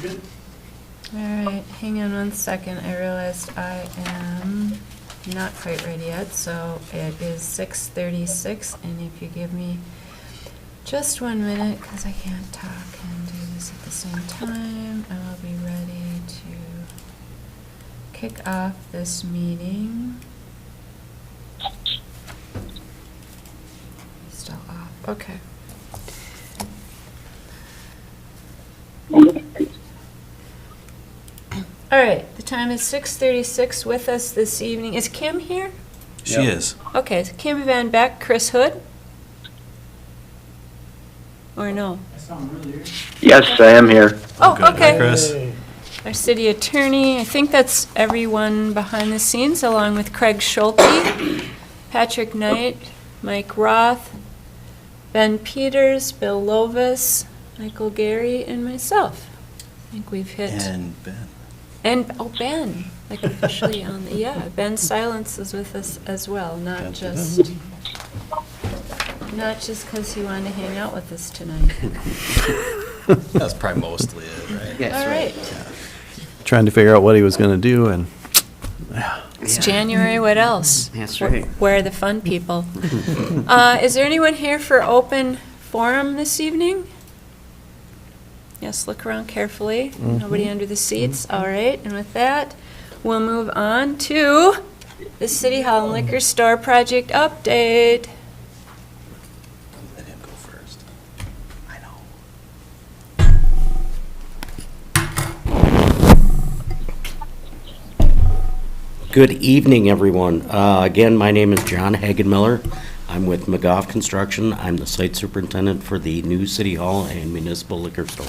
All right, hang on one second. I realized I am not quite ready yet, so it is 6:36, and if you give me just 1 minute, because I can't talk and do this at the same time, I will be ready to kick off this meeting. Still off, okay. All right, the time is 6:36. With us this evening, is Kim here? She is. Okay, so Kim Van Beck, Chris Hood? Or no? Yes, I am here. Oh, Good. Hi, okay. Chris. Our city attorney, I think that's everyone behind the scenes, along with Craig Schulte, Patrick Knight, Mike Roth, Ben Peters, Bill Lovis, Michael Gary, and myself. I think we've hit. And Ben. And, oh, Ben, like officially on the, yeah, Ben Silence is with us as well, not just because he wanted to hang out with us tonight. That's probably mostly it, right? Yes, All right. Trying to figure out what he was going to do, and It's January, what else? That's right. Where are the fun people? Is there anyone here for open forum this evening? Yes, look around carefully. Nobody under the seats. All right, and with that, we'll move on to the City Hall and Liquor Store project update. Let him go first. I know. Good evening, everyone. Again, my name is John Hagenmiller. I'm with McGough Construction. I'm the site superintendent for the new City Hall and Municipal Liquor Store.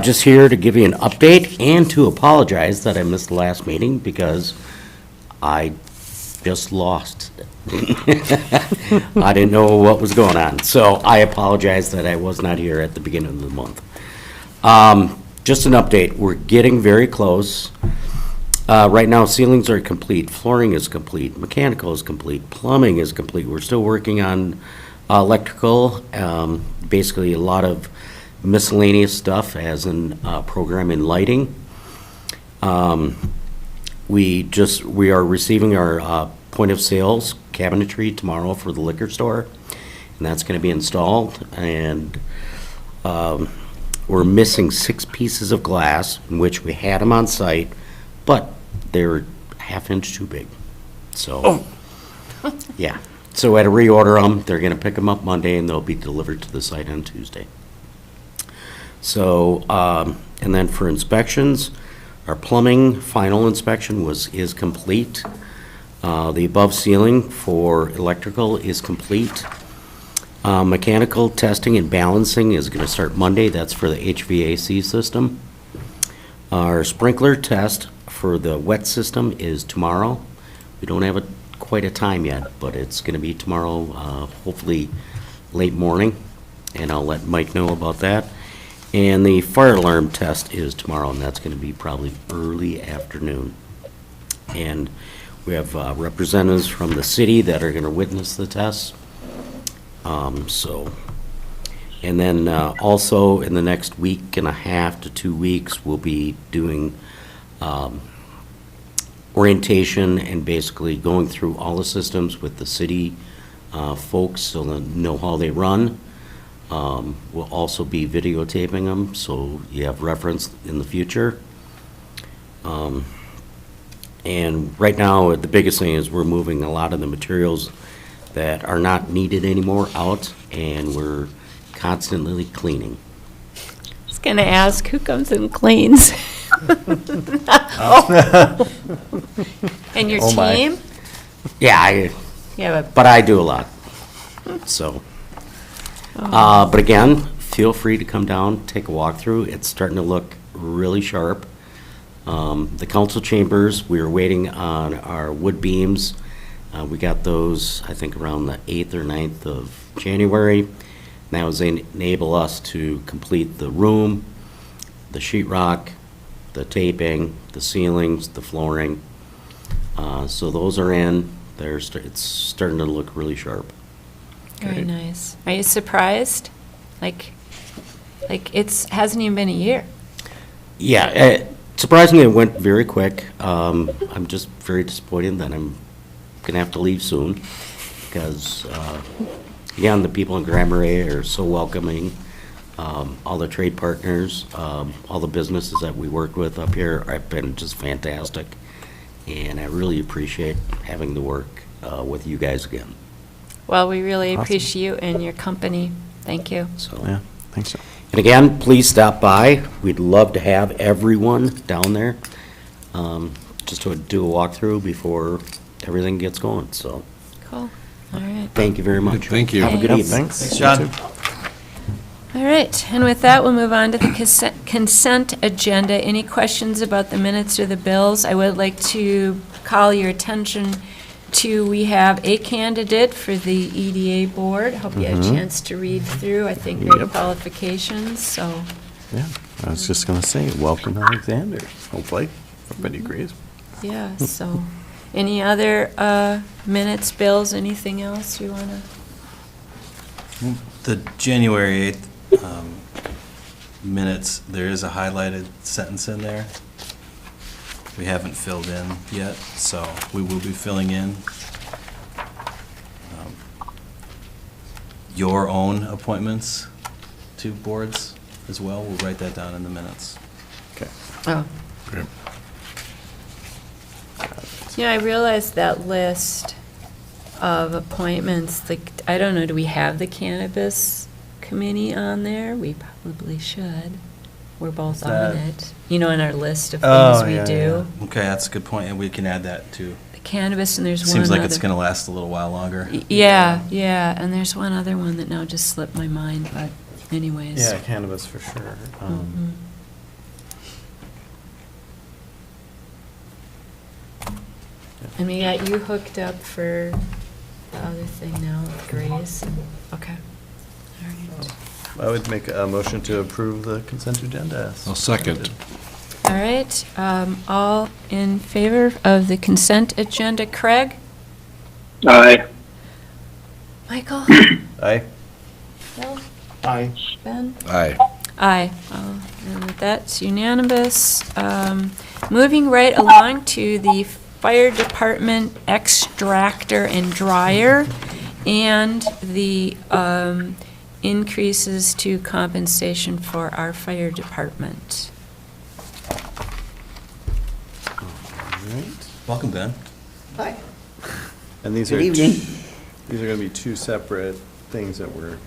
Just here to give you an update and to apologize that I missed the last meeting because I just lost. I didn't know what was going on, so I apologize that I was not here at the beginning of the month. Just an update. We're getting very close. Right now, ceilings are complete, flooring is complete, mechanical is complete, plumbing is complete. We're still working on electrical, basically a lot of miscellaneous stuff, as in programming lighting. We are receiving our point of sales cabinetry tomorrow for the liquor store, and that's going to be installed. And we're missing 6 pieces of glass, in which we had them on site, but they're ½ inch too big. So, yeah. So I had to reorder them. They're going to pick them up Monday, and they'll be delivered to the site on Tuesday. So, and then for inspections, our plumbing final inspection is complete. The above ceiling for electrical is complete. Mechanical testing and balancing is going to start Monday. That's for the HVAC system. Our sprinkler test for the wet system is tomorrow. We don't have quite a time yet, but it's going to be tomorrow, hopefully late morning, and I'll let Mike know about that. And the fire alarm test is tomorrow, and that's going to be probably early afternoon. And we have representatives from the city that are going to witness the tests. And then also in the next week and a half to 2 weeks, we'll be doing orientation and basically going through all the systems with the city folks so they know how they run. We'll also be videotaping them so you have reference in the future. And right now, the biggest thing is we're moving a lot of the materials that are not needed anymore out, and we're constantly cleaning. I was going to ask, who comes and cleans? And your Oh, my. team? Yeah, Yeah, but I do a lot, so. But again, feel free to come down, take a walk through. It's starting to look really sharp. The council chambers, we are waiting on our wood beams. We got those, I think, around the 8th or 9th of January. And that was enable us to complete the room, the sheetrock, the taping, the ceilings, the flooring. So those are in. It's starting to look really sharp. very nice. Are you surprised? Like hasn't even been a year. Yeah, surprisingly, it went very quick. I'm just very disappointed that I'm gonna have to leave soon, because, again, the people in Marais are so welcoming. All the trade partners, all the businesses that we worked with up here have been just fantastic, and I really appreciate having the work with you guys again, Well, we really Awesome. appreciate you and your company. Thank you. so. Yeah, thanks, John. And again, please stop by. We'd love to have everyone down there, just to do a walkthrough before everything gets going, so Cool. All right. thank you very much. Thank you. Have a good Thanks. evening. Thanks. John. You too. All right, and with that, we'll move on to the consent agenda. Any questions about the minutes or the bills? I would like to call your attention to, we have a candidate for the EDA board. Hope you had a chance to read through. I think great Yep. qualifications, so, Yeah, I was just gonna say, welcome Alexander, hopefully, everybody agrees. yeah, so. Any other minutes, bills, anything else you want to? The January 8th minutes, there is a highlighted sentence in there. We haven't filled in yet, so we will be filling in your own appointments to boards as well. We'll write that down in the minutes. Okay. Oh. Yeah, I realized that list of appointments, like, I don't know, do we have the cannabis committee on there? We probably should. We're both Is on that- it. You know, in our list of Oh, things we yeah, do. Okay, that's a good point, and we can add that too. The cannabis, and there's one Seems like it's other- going to last a little while longer. Yeah, yeah, and there's one other one that now just slipped my mind, but anyways. Yeah, cannabis for sure. Mhm. And we got you hooked up for the other thing now with Grace. Okay. All right. I would make a motion to approve the consent agenda. as I'll second. presented. All right, all in favor of the consent agenda? Craig? Aye. Michael? Aye. Bill? Aye. Ben? Aye. Aye. And that's unanimous. Moving right along to the fire department extractor and dryer, and the increases to compensation for our fire department. Welcome, Ben. And these Good are, evening. these are gonna be two separate things that we're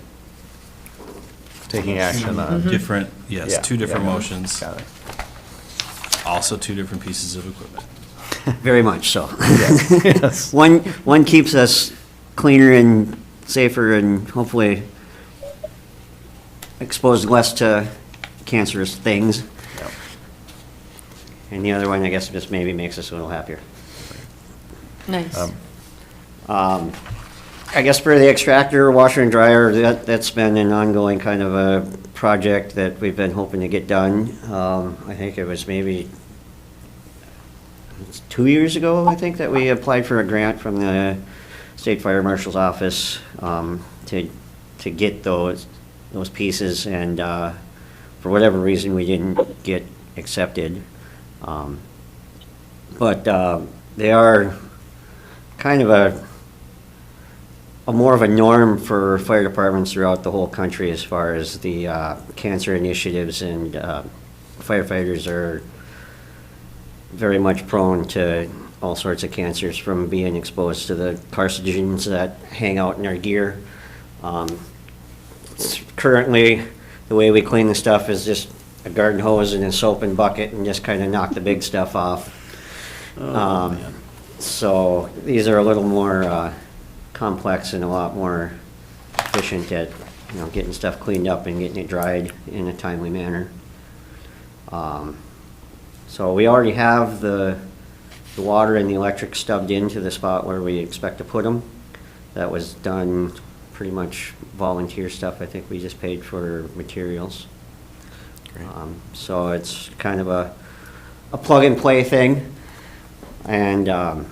taking action on. Different, yes, Yeah, two different yeah. motions, Got it. also two different pieces of equipment. Very much so. Yes. One keeps us cleaner and safer and hopefully exposed less to cancerous things. Yep. And the other one, I guess, just maybe makes us a little happier. Nice. I guess for the extractor, washer and dryer, that's been an ongoing kind of a project that we've been hoping to get done. I think it was maybe 2 years ago, I think, that we applied for a grant from the State Fire Marshal's office to get those pieces, and for whatever reason, we didn't get accepted. But they are kind of a more of a norm for fire departments throughout the whole country as far as the cancer initiatives, and firefighters are very much prone to all sorts of cancers from being exposed to the carcinogens that hang out in our gear. Currently, the way we clean the stuff is just a garden hose and a soap and bucket, and just kind of knock the big stuff off. Oh, man. So these are a little more complex and a lot more efficient at, getting stuff cleaned up and getting it dried in a timely manner. So we already have the water and the electric stubbed into the spot where we expect to put them. That was done pretty much volunteer stuff. I think we just paid for materials. Great. So it's kind of a plug and play thing. And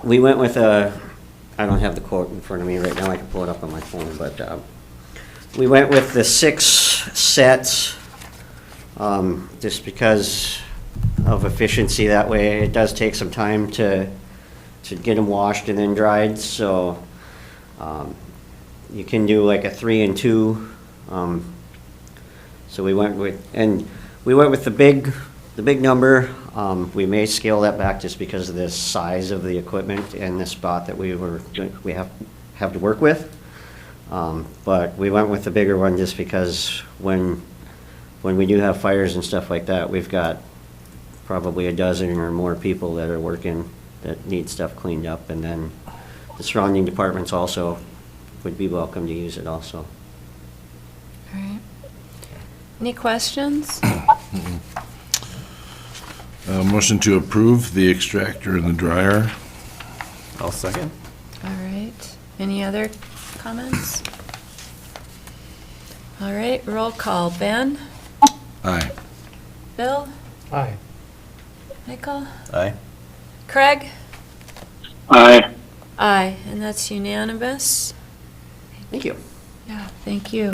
we went with I don't have the quote in front of me right now, I can pull it up on my phone, but we went with the 6 sets just because of efficiency that way. It does take some time to get them washed and then dried, so you can do like a 3 and 2. So we went with the big number. We may scale that back just because of the size of the equipment and the spot that we have to work with. But we went with the bigger one just because when we do have fires and stuff like that, we've got probably a dozen or more people that are working that need stuff cleaned up, and then the surrounding departments also would be welcome to use it also. All right. Any questions? Motion to approve the extractor and the dryer. I'll second. All right. Any other comments? All right, roll call. Ben? Aye. Bill? Aye. Michael? Aye. Craig? Aye. Aye, and that's unanimous. Thank you. Yeah, thank you.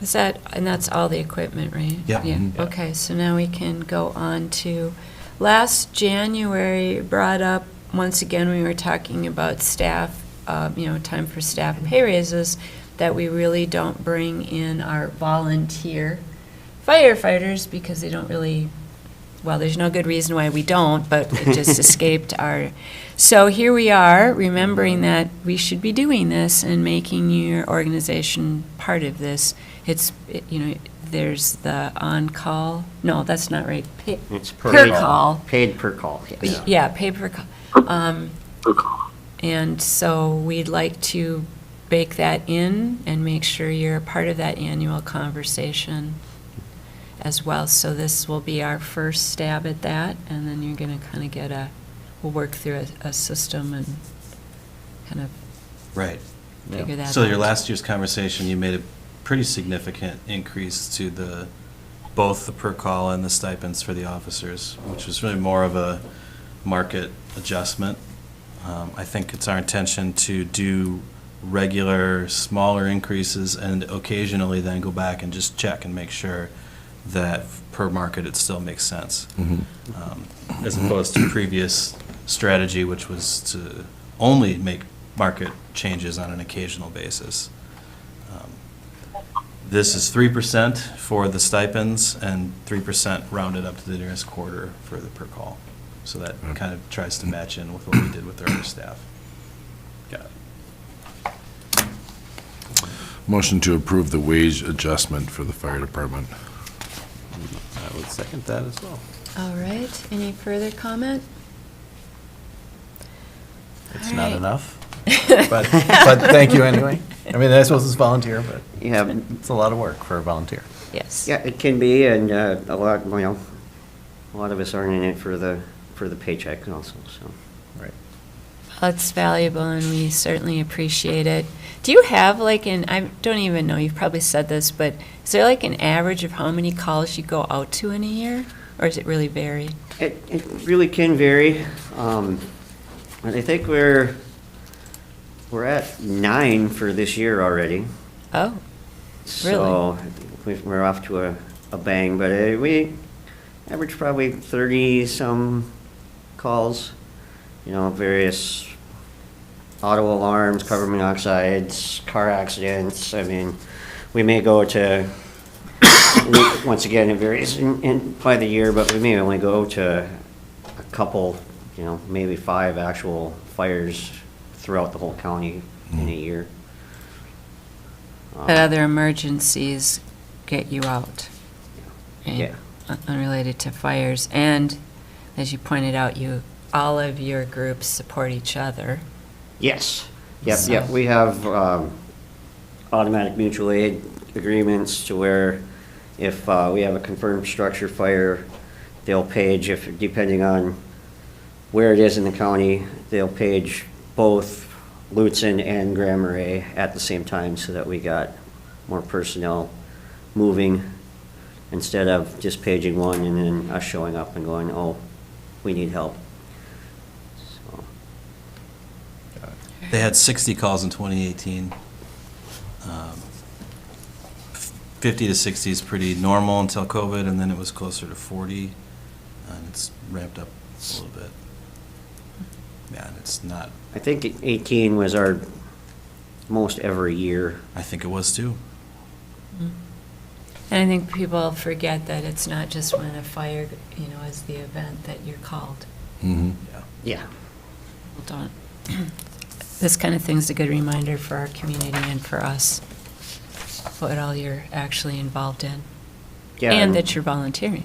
Is that, and that's all the equipment, right? Yeah. Yeah, Mhm. okay, so now we can go on to, last January brought up, once again, we were talking about staff, time for staff pay raises, that we really don't bring in our volunteer firefighters because they don't really, well, there's no good reason why we don't, but it just escaped our, so here we are, remembering that we should be doing this and making your organization part of this. There's the on-call, no, that's not right. It's Per call. Paid per call, yes. Yeah, pay per call. And so we'd like to bake that in and make sure you're a part of that annual conversation as well. So this will be our first stab at that, and then you're going to kind of we'll work through a system and kind of Right. figure that out. So your last year's conversation, you made a pretty significant increase to both the per call and the stipends for the officers, which was really more of a market adjustment. I think it's our intention to do regular, smaller increases and occasionally then go back and just check and make sure that per market it still makes sense. As opposed to previous strategy, which was to only make market changes on an occasional basis. This is 3% for the stipends and 3% rounded up to the nearest quarter for the per call. So that kind of tries to match in with what we did with our other staff. Got it. Motion to approve the wage adjustment for the fire department. I would second that as well. All right, any further comment? It's All not right. enough, but thank you anyway. I mean, I suppose it's volunteer, but Yeah, it's a lot of work for a volunteer. Yes. yeah, it can be, and a lot of us aren't in it for the paycheck also, so. Right. Well, it's valuable, and we certainly appreciate it. Do you have I don't even know, you've probably said this, but is there like an average of how many calls you go out to in a year? Or does it really vary? It really can vary. And I think we're at 9 for this year already. Oh, So we're off to a bang, but we average probably 30-some calls, various auto alarms, carbon monoxides, car accidents. I mean, we may go to, once again, it varies by the year, but we may only go to a couple, maybe 5 actual fires throughout the whole county in a year. but other emergencies get you out? Yeah. Unrelated to fires. And as you pointed out, all of your groups support each other. Yes. Yep, So- yep. We have automatic mutual aid agreements to where if we have a confirmed structure fire, they'll page, depending on where it is in the county, they'll page both Lutzen and Grand Marais at the same time so that we got more personnel moving instead of just paging one and then us showing up and going, oh, we need help. So, They had 60 calls in 2018 50 to 60 is pretty normal until COVID, and then it was closer to 40, and it's ramped up a little bit. Yeah, and it's not, I think 18 was our most every year. I think it was too. And I think people forget that it's not just when a fire, is the event that you're called. Mm-hmm. Yeah. People don't. This kind of thing's a good reminder for our community and for us, what all you're actually involved in. Yeah. And that you're volunteering.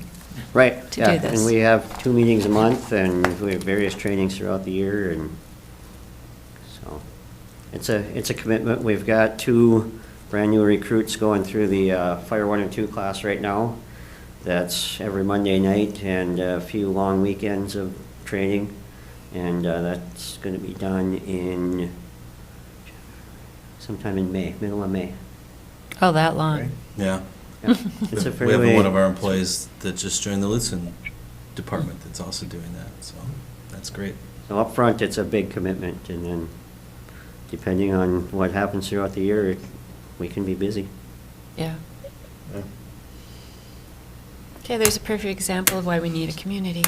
Right, to yeah, do this. and we have 2 meetings a month, and we have various trainings throughout the year, and so, it's a commitment. We've got 2 brand-new recruits going through the Fire 1 and 2 class right now. That's every Monday night, and a few long weekends of training, and that's gonna be done sometime in May, middle of May. Oh, that long. Yeah. Yeah, it's a We have fairly- one of our employees that just joined the Lutzen department that's also doing that, so that's great. So up front, it's a big commitment, and then depending on what happens throughout the year, we can be busy. Yeah. Okay, there's a perfect example of why we need a community.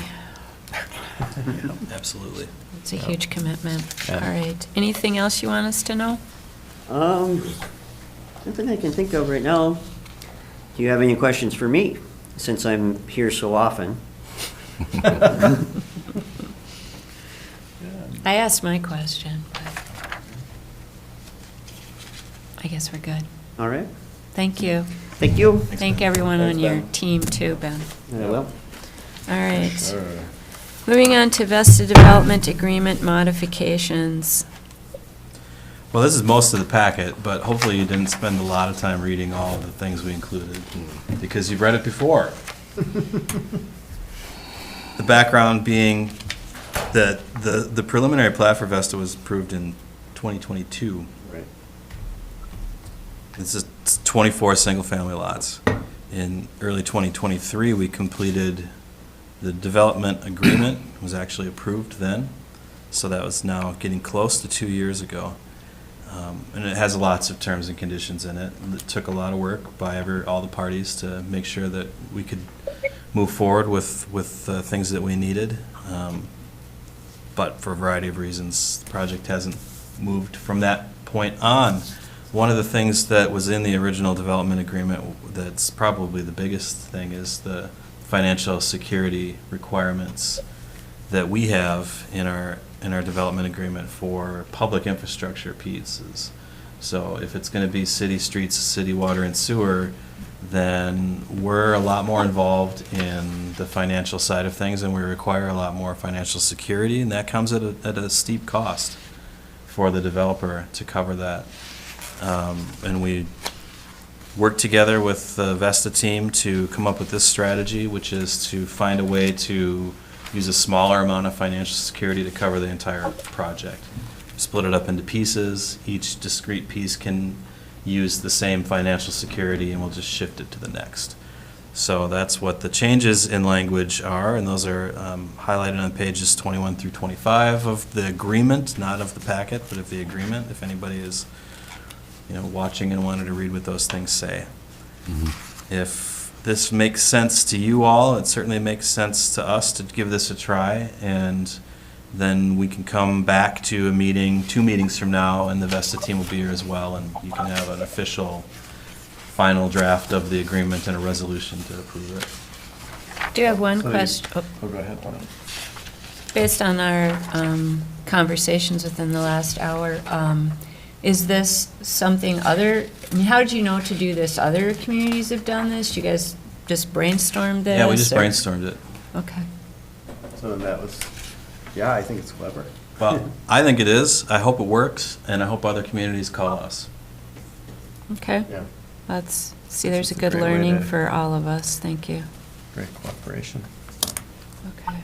Absolutely. It's a huge commitment. Yeah. All right. Anything else you want us to know? Nothing I can think of right now. Do you have any questions for me, since I'm here so often? I asked my question, but I guess we're good. All right, Thank you. thank you. Thank everyone on your team too, Ben. I will. All right. Moving on to Vesta Development Agreement modifications. Well, this is most of the packet, but hopefully you didn't spend a lot of time reading all the things we included, because you've read it before. The background being that the preliminary plat for Vesta was approved in 2022. Right. It's just 24 single-family lots. In early 2023, we completed the development agreement, was actually approved then, so that was now getting close to 2 years ago. And it has lots of terms and conditions in it. And it took a lot of work by all the parties to make sure that we could move forward with things that we needed. But for a variety of reasons, the project hasn't moved from that point on. One of the things that was in the original development agreement that's probably the biggest thing is the financial security requirements that we have in our development agreement for public infrastructure pieces. So if it's going to be city streets, city water and sewer, then we're a lot more involved in the financial side of things, and we require a lot more financial security, and that comes at a steep cost for the developer to cover that. And we worked together with the Vesta team to come up with this strategy, which is to find a way to use a smaller amount of financial security to cover the entire project. Split it up into pieces. Each discrete piece can use the same financial security, and we'll just shift it to the next. So that's what the changes in language are, and those are highlighted on pages 21 through 25 of the agreement, not of the packet, but of the agreement, if anybody is watching and wanted to read what those things say. If this makes sense to you all, it certainly makes sense to us to give this a try, and then we can come back to a meeting, 2 meetings from now, and the Vesta team will be here as well, and you can have an official final draft of the agreement and a resolution to approve it. Do you have one question? Oh, go ahead. Based on our conversations within the last hour, is this something how did you know to do this? Other communities have done this? You guys just brainstormed this? Yeah, we just or- brainstormed it. Okay. So that was, yeah, I think it's clever. Well, I think it is. I hope it works, and I hope other communities call us. Okay. Yeah, There's a It's a good great way learning to- for all of us. Thank you. great cooperation. Okay.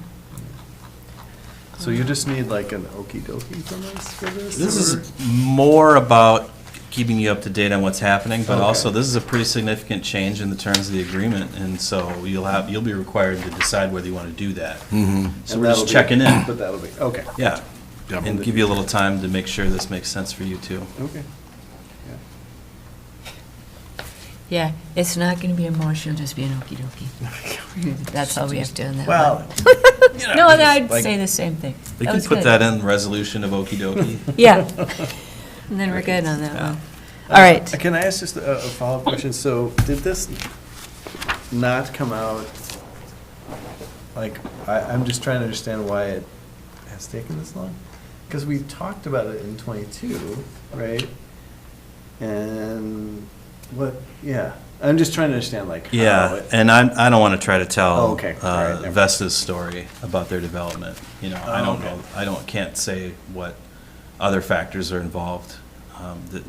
So you just need like an okey dokey from us for this? This or- is more about keeping you up to date on what's happening, but Okay. also this is a pretty significant change in the terms of the agreement, and so you'll be required to decide whether you want to do that. Mm-hmm. So And we're that'll just be- checking in. But that'll be, okay. Yeah, Yep. and give you a little time to make sure this makes sense for you too. Okay. Yeah, it's not going to be a motion, it'll just be an okey-dokey. That's all we have to do on that Well, one. No, I'd like- say the same thing. We That can was put good. that in resolution of okey dokey. Yeah. And then we're good on that one. All right. Can I ask just a follow-up question? So did this not come out, like, I'm just trying to understand why it has taken this long? Because we talked about it in '22, right? And what, yeah, I'm just trying to understand, like, how Yeah, it. and I don't want to try to Oh, tell okay. All right, never mind. Vesta's story about their development. You know, I Oh, don't okay. know, can't say what other factors are involved.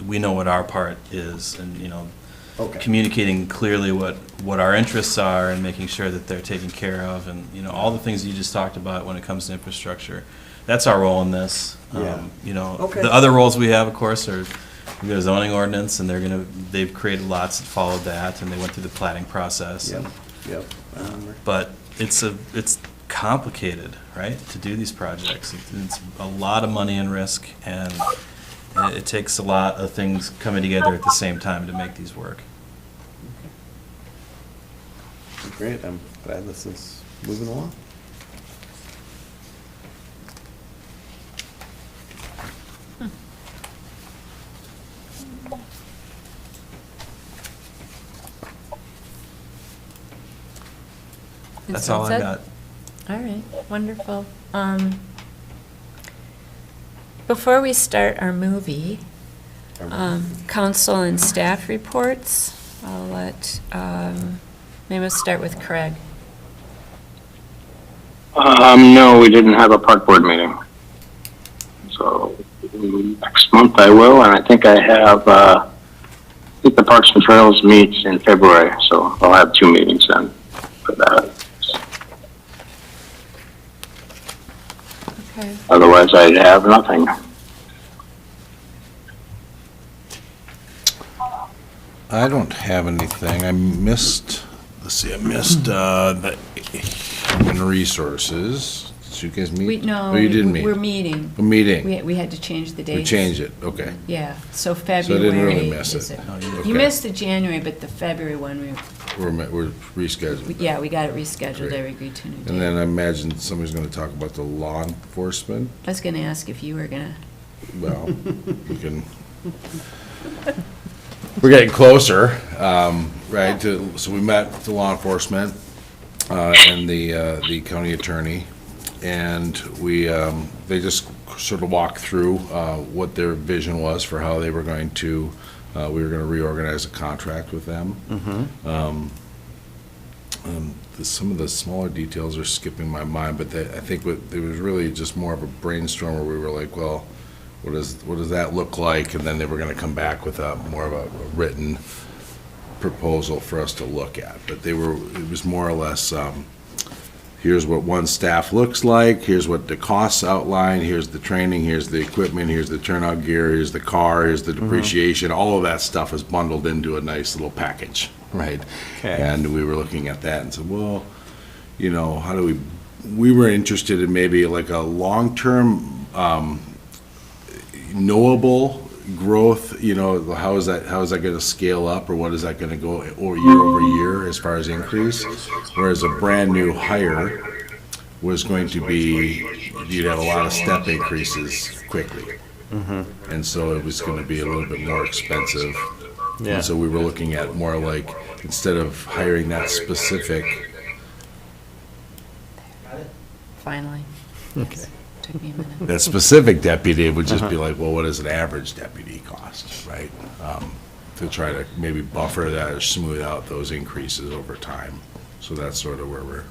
We know what our part is, and, you know, Okay. communicating clearly what our interests are and making sure that they're taken care of, and, you know, all the things you just talked about when it comes to infrastructure. That's our role in this. Yeah. You know, Okay. the other roles we have, of course, are, we got a zoning ordinance, and they've created lots that followed that, and they went through the plating process. Yep, and- yep, I remember. But it's complicated, right, to do these projects. It's a lot of money and risk, and it takes a lot of things coming together at the same time to make these work. Great, I'm glad this is moving along. That That's all I sounds got. good? All right, wonderful. Before we start our movie, council and staff reports, I'll let, maybe we'll start with Craig. No, we didn't have a park board meeting. So next month I will, and I think I have, I think the Parks and Trails meets in February, so I'll have 2 meetings then for that. Okay. Otherwise, I'd have nothing. I don't have anything. I missed, the human resources. Did you guys meet? No, Oh, you didn't meet? we're meeting. A meeting. We had to change the dates. We changed it, okay. Yeah, so So I February didn't really miss is it. it. No, you Okay. You missed the January, but the February one, We're rescheduling. yeah, we got it rescheduled. Great. I agreed to a new date. And then I imagine somebody's gonna talk about the law enforcement. I was gonna ask if you were gonna, Well, we can, we're getting closer, right, so we met with the law enforcement, and the county attorney, and they just sort of walked through, what their vision was for how they were going to, we were gonna reorganize a contract with them. Some of the smaller details are skipping my mind, but I think it was really just more of a brainstorm where we were like, well, what does that look like? And then they were gonna come back with more of a written proposal for us to look at. But it was more or less, here's what one staff looks like, here's what the costs outline, here's the training, here's the equipment, here's the turnout gear, here's the car, here's the depreciation, all of that stuff is bundled into a nice little package, right? Okay. And we were looking at that and said, well, you know, how do we were interested in maybe like a long-term, knowable growth, you know, how is that gonna scale up, or what is that gonna go over year as far as increase? Whereas a brand-new hire was going to be, you'd have a lot of step increases quickly. And so it was gonna be a little bit more expensive. Yeah. And so we were looking at more like, instead of hiring that specific, finally. Okay. Took me a minute. that specific deputy, it would just be like, well, what does an average deputy cost, right? To try to maybe buffer that or smooth out those increases over time. So that's sort of where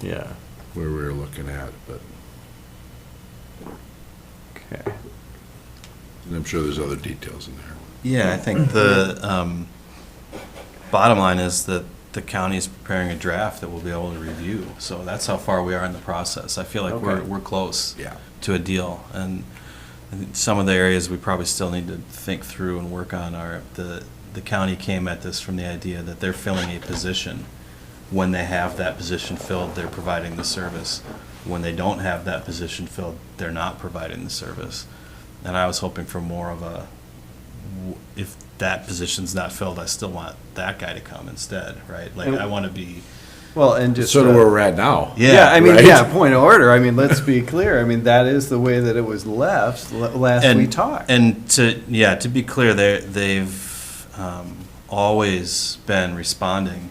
Yeah, we're looking at, but okay. and I'm sure there's other details in there. Yeah, I think the bottom line is that the county is preparing a draft that we'll be able to review. So that's how far we are in the process. I feel like Okay. we're close Yeah. to a deal. And I think some of the areas we probably still need to think through and work on are the county came at this from the idea that they're filling a position. When they have that position filled, they're providing the service. When they don't have that position filled, they're not providing the service. And I was hoping for more of a if that position's not filled, I still want that guy to come instead, right? Like, I want to be, Well, and just. Sort of where we're at now. Yeah, I mean, right? yeah, point of order. I mean, let's be clear. I mean, that is the way that it was left last we talked. And to be clear, they've always been responding,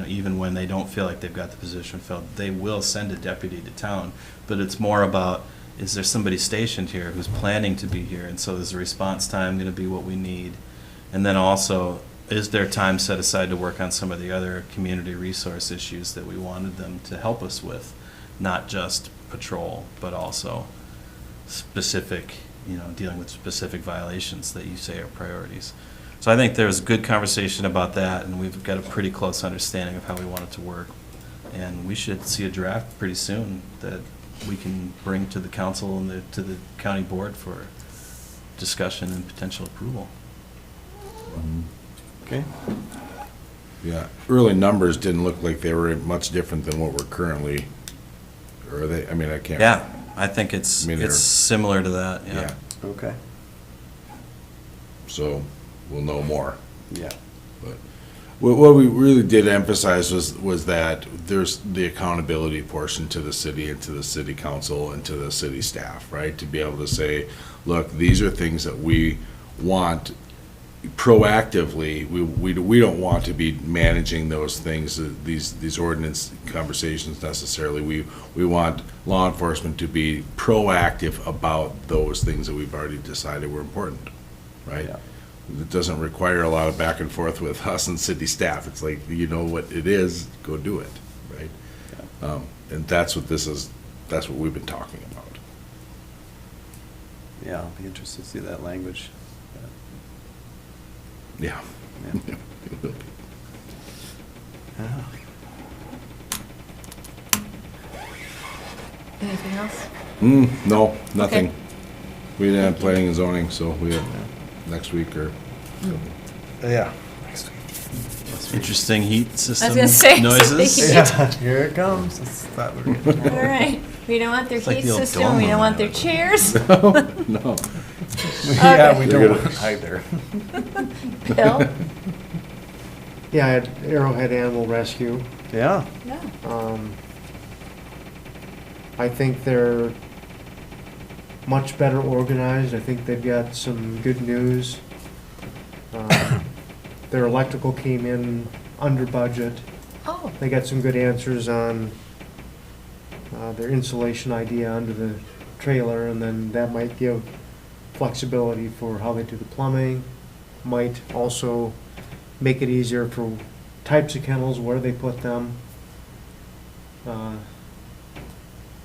even when they don't feel like they've got the position filled, they will send a deputy to town. But it's more about, is there somebody stationed here who's planning to be here? And so is the response time going to be what we need? And then also, is there time set aside to work on some of the other community resource issues that we wanted them to help us with? Not just patrol, but also specific, dealing with specific violations that you say are priorities. So I think there's good conversation about that, and we've got a pretty close understanding of how we want it to work. And we should see a draft pretty soon that we can bring to the council and to the county board for discussion and potential approval. Okay. Yeah, early numbers didn't look like they were much different than what we're currently, or are they, I mean, I can't. Yeah, I think it's I mean, they're- similar to that, yeah. Yeah, Okay. so we'll know more. Yeah. But what we really did emphasize was that there's the accountability portion to the city and to the city council and to the city staff, right? To be able to say, look, these are things that we want proactively. We don't want to be managing those things, these ordinance conversations necessarily. We want law enforcement to be proactive about those things that we've already decided were important, right? Yeah. It doesn't require a lot of back and forth with us and city staff. It's like, you know what it is, go do it, right? And that's what this is, that's what we've been talking about. Yeah, I'll be interested to see that language. Yeah. Yeah. Yeah. Anything else? No, nothing. Okay. We didn't have planning and zoning, so we have next week or, Yeah. Next week. Interesting heat system gonna say, noises. heat. Yeah, here it comes. That's thought we were getting. All right. We don't want their It's like heat the old system, dome we don't on want that. their chairs. no. Yeah, we They're don't gonna- want either. Bill? Yeah, I had Arrowhead Animal Rescue. Yeah. No. I think they're much better organized. I think they've got some good news. Their electrical came in under budget. Oh, They got some good answers on their insulation idea under the trailer, and then that might give flexibility for how they do the plumbing. Might also make it easier for types of kennels, where they put them.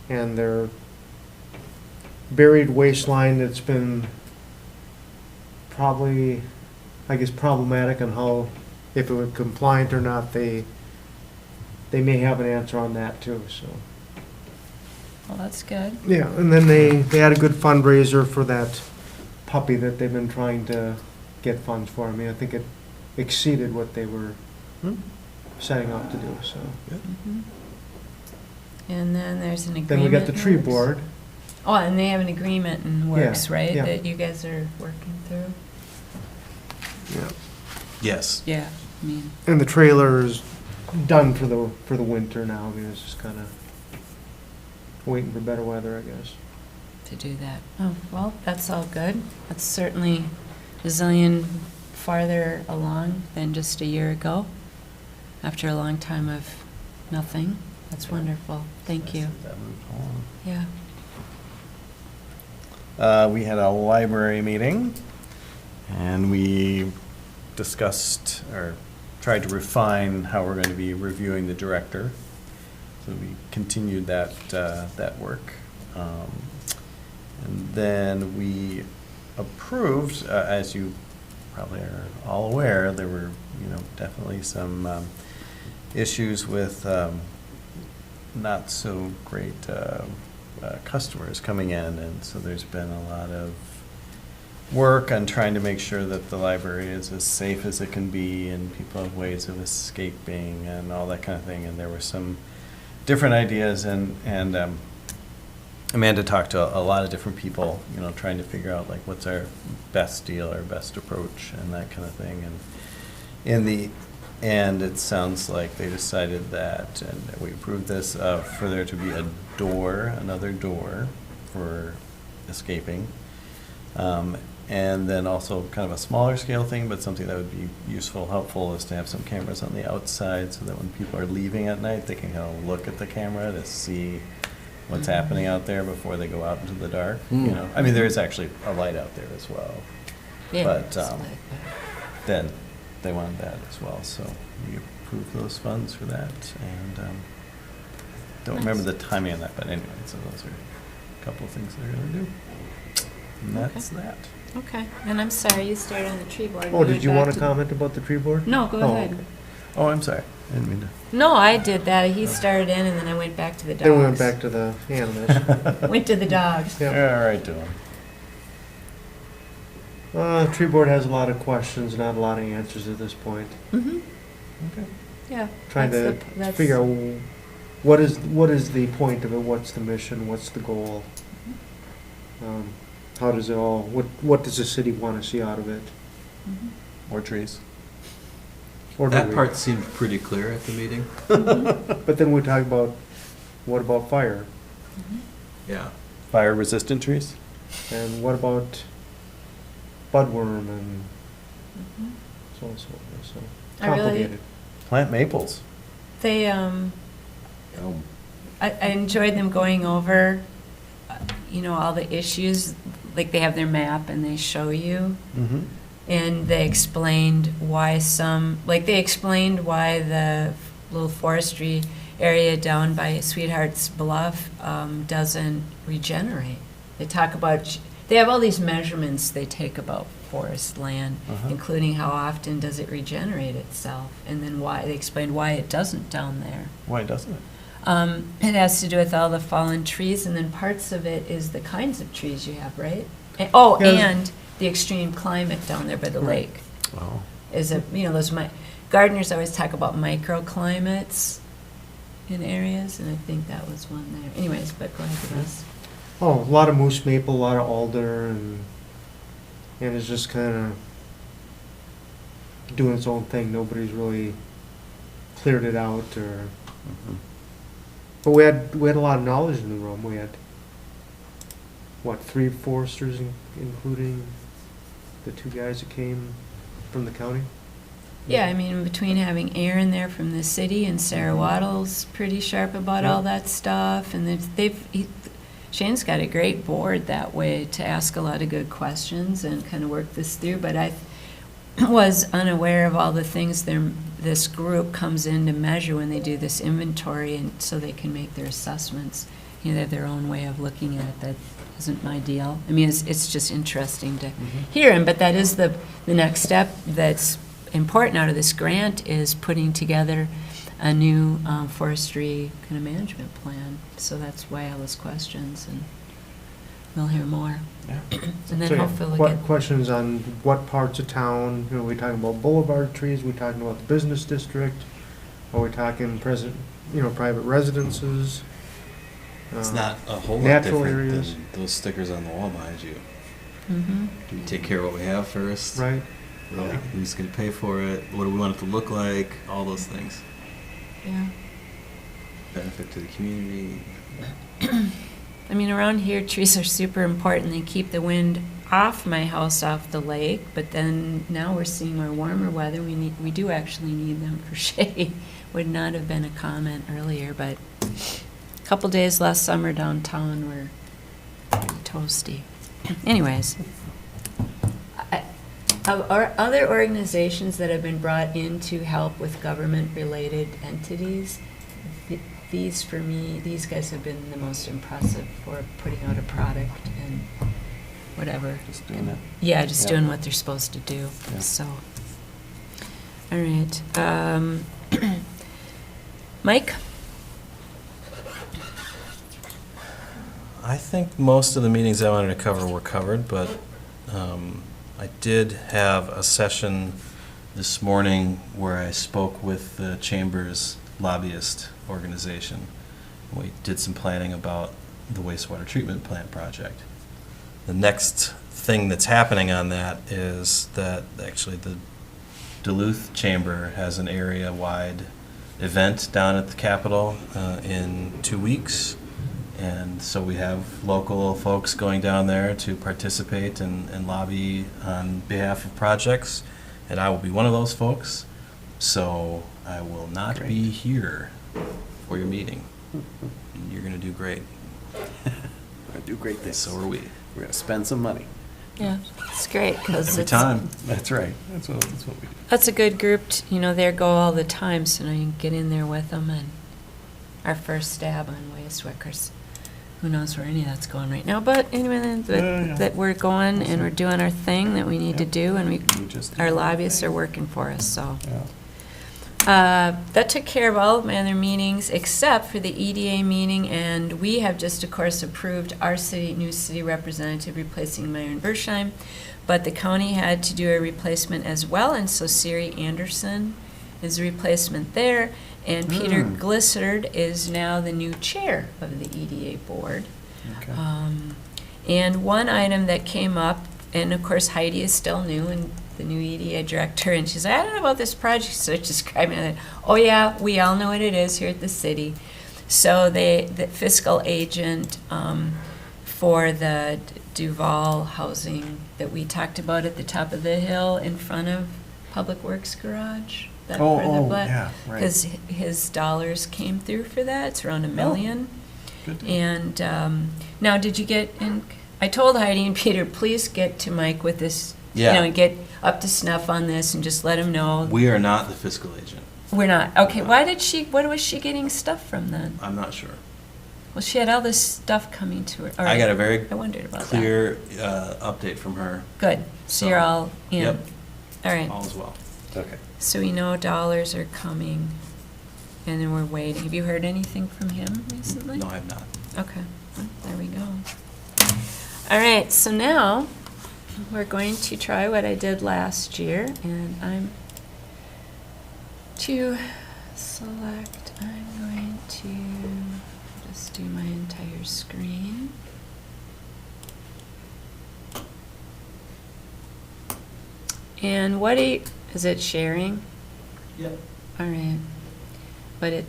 And their buried waistline that's been probably, I guess, problematic on how, if it was compliant or not, they may have an answer on that too, so. well, that's good. Yeah, and then they had a good fundraiser for that puppy that they've been trying to get funds for. I mean, I think it exceeded what they were setting out to do, so. Mhm. And then there's an agreement. Then we got the tree in works? board. Oh, and they have an agreement in works, Yeah, right, yeah. that you guys are working through? Yeah. Yes. Yeah, I mean, And the trailer is done for the winter now. I mean, it's just kind of waiting for better weather, I guess. to do that. Oh, well, that's all good. That's certainly a zillion farther along than just a year ago, after a long time of nothing. That's wonderful. Thank you. That moved along. Yeah. We had a library meeting, and we discussed, or tried to refine how we're going to be reviewing the director. So we continued that work. And then we approved, as you probably are all aware, there were, definitely some issues with not so great customers coming in, and so there's been a lot of work on trying to make sure that the library is as safe as it can be, and people have ways of escaping and all that kind of thing. And there were some different ideas, and Amanda talked to a lot of different people, you know, trying to figure out like what's our best deal, our best approach, and that kind of thing. And in the end, it sounds like they decided that, and we approved this, for there to be a door, another door for escaping. And then also kind of a smaller scale thing, but something that would be useful, helpful, is to have some cameras on the outside so that when people are leaving at night, they can kind of look at the camera to see what's happening out there before they go out into the dark, you know? I mean, there is actually a light out there as well. Yeah, But it's like that. then they wanted that as well, so we approved those funds for that, and don't remember the timing on that, but anyway, so those are a couple of things they're gonna do. And that's that. Okay, and I'm sorry, you started on the tree board. Oh, We did went you back want to comment about the tree board? No, go Oh, ahead. okay. Oh, I'm sorry, I didn't mean to. No, I did that. He started in, and then I went back to the dogs. Then we went back to the animals. Went to the dogs. Yeah. All right, Dylan. Tree board has a lot of questions, not a lot of answers at this point. Mm-hmm, Okay. yeah. Trying that's to the- that's- figure out what is the point of it, what's the mission, what's the goal? How does it all, what does the city want to see out of it? Mhm. More trees. Or do That we- part seemed pretty clear at the meeting. But then we talk about, what about fire? Mhm. Yeah. Fire-resistant trees? And what about budworm and Mhm. so on and so forth, so I really- complicated. Plant maples. They, I enjoyed them going over, you know, all the issues, like they have their map and they show you. Mm-hmm. And they explained why they explained why the little forestry area down by Sweetheart's Bluff doesn't regenerate. They talk about, they have all these measurements they take about forest land, Uh-huh. including how often does it regenerate itself, and then why, they explained why it doesn't down there. Why doesn't it? It has to do with all the fallen trees, and then parts of it is the kinds of trees you have, right? Oh, Yeah. and the extreme climate down there by the lake Oh. is those gardeners always talk about microclimates in areas, and I think that was one there. Anyways, but go ahead, Russ. Oh, a lot of moose maple, a lot of alder, and it's just kind of doing its own thing. Nobody's really cleared it out, or. But we had a lot of knowledge in the room. We had, what, 3 foresters, including the 2 guys that came from the county? Yeah, I mean, between having Aaron there from the city and Sarah Waddle's pretty sharp about all that stuff, and Shane's got a great board that way to ask a lot of good questions and kind of work this through, but I was unaware of all the things this group comes in to measure when they do this inventory, and so they can make their assessments. You know, they have their own way of looking at it. That isn't my deal. I mean, it's just interesting to hear him, but that is the next step that's important out of this grant, is putting together a new forestry kind of management plan. So that's why all those questions, and we'll hear more. Yeah. And then So, yeah, hopefully we'll what get, questions on what parts of town? You know, we talking about boulevard trees? We talking about the business district? Are we talking private residences? It's not a whole lot natural different areas. than those stickers on the wall behind you. mhm. Do we take care of what we have first? Right. Really? Who's going to pay for it? What do we want it to look like? All those things. Yeah. Benefit to the community. I mean, around here, trees are super important. They keep the wind off my house, off the lake, but then now we're seeing more warmer weather. We do actually need them for shade. Would not have been a comment earlier, but a couple days last summer downtown were pretty toasty. Anyways, of our other organizations that have been brought in to help with government-related entities, these, for me, these guys have been the most impressive for putting out a product and whatever. Just doing it. Yeah, just Yeah. doing what they're supposed to do, Yeah. so. All right. Mike? I think most of the meetings I wanted to cover were covered, but I did have a session this morning where I spoke with the Chamber's lobbyist organization. We did some planning about the wastewater treatment plant project. The next thing that's happening on that is that actually the Duluth Chamber has an area-wide event down at the Capitol in 2 weeks. And so we have local folks going down there to participate and lobby on behalf of projects. And I will be one of those folks. So I will not Great. be here for your meeting. You're going to do great. We're gonna do great things. So are we. We're gonna spend some money. Yeah, it's great, because Every time. That's right. That's what we do. That's a good group, they go all the time, so now you can get in there with them, and our first stab on wastewater. Who knows where any of that's going right now, but anyway, Yeah. that we're going and we're doing our thing that we need to Yeah. do, and We just do our our lobbyists thing. are working for us, so. Yeah. That took care of all of my other meetings, except for the EDA meeting, and we have just, of course, approved our new city representative replacing Myron Bersheim, but the county had to do a replacement as well, and so Siri Anderson is a replacement there, and Peter Glissard is now the new chair of the EDA board. Okay. And one item that came up, and of course Heidi is still new and the new EDA director, and she's like, I don't know about this project, so she's describing it. Oh yeah, we all know what it is here at the city. So the fiscal agent for the Duval housing that we talked about at the top of the hill in front of Public Works Garage. That part of the block, yeah, right. because his dollars came through for that. It's around $1 million. Good. And now, did you get in? I told Heidi and Peter, please get to Mike with this, Yeah. and get up to snuff on this, and just let him know. We are not the fiscal agent. We're not. Okay, what was she getting stuff from then? I'm not sure. Well, she had all this stuff coming to her. All I got right. a very I wondered about clear update from her. that. Good. So you're all in. Yep. All right. All is well. Okay. So we know dollars are coming, and then we're waiting. Have you heard anything from him recently? No, I have not. Okay, well, there we go. All right, so now we're going to try what I did last year, and I'm going to just do my entire screen. And is it sharing? Yep. All right, but